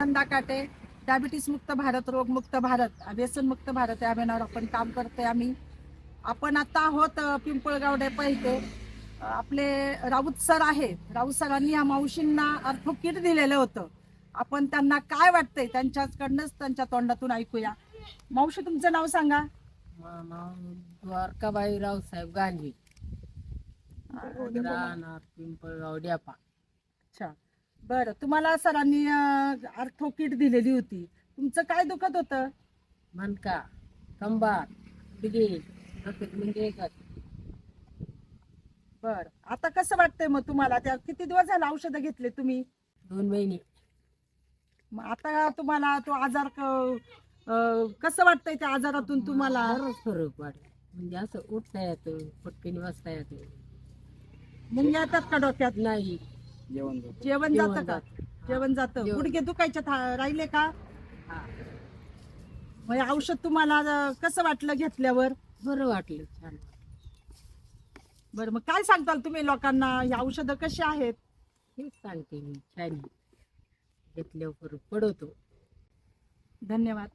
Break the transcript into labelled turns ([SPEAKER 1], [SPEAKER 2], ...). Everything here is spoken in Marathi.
[SPEAKER 1] नंदा काटे, डायबिटीस मुक्त भारत, रोगमुक्त भारत, व्यसन मुक्त भारत या अभियानावर आपण काम करतोय आम्ही. आपण आता आहोत पिंपळगाव डेपो इथे. आपले राऊत सर आहे. राऊत सरांनी या मावशींना अर्थो किट दिलेलं होतं. आपण त्यांना काय वाटतंय त्यांच्याकडनंच त्यांच्या तोंडातून ऐकूया. मावशी, तुमचं नाव सांगा.
[SPEAKER 2] नाव द्वारकाबाई रावसाहेब गांधी, राहणार पिंपळगाव डेपा.
[SPEAKER 1] अच्छा, बरं. तुम्हाला सरांनी अर्थो किट दिलेली होती. तुमचं काय दुखत होतं?
[SPEAKER 2] मनका, कंबार, बिगे, म्हणजे एकच.
[SPEAKER 1] बर, आता कसं वाटतंय मग तुम्हाला? त्या किती दिवस झाले औषधं घेतले तुम्ही?
[SPEAKER 2] 2 महिने.
[SPEAKER 1] मग आता तुम्हाला तो आजार कसं वाटतंय त्या आजारातून तुम्हाला?
[SPEAKER 2] बरंच फरक वाटला. म्हणजे असं उठता येतं, पटकन वाजता येतं.
[SPEAKER 1] मुंग्या येतात का डोक्यात?
[SPEAKER 2] नाही,
[SPEAKER 1] जेवण जातं का?
[SPEAKER 2] जातं.
[SPEAKER 1] जेवण जातं.
[SPEAKER 2] जेवण.
[SPEAKER 1] गुडघे दुखायचे राहिले का?
[SPEAKER 2] हा,
[SPEAKER 1] मग हे औषध तुम्हाला कसं वाटलं घेतल्यावर?
[SPEAKER 2] बरं वाटलं, छान.
[SPEAKER 1] बरं, मग काय सांगताल तुम्ही लोकांना? ही औषधं कशी आहेत?
[SPEAKER 2] हेच सांगते मी, छान आहे. घेतल्यावर फरक पडतो.
[SPEAKER 1] धन्यवाद.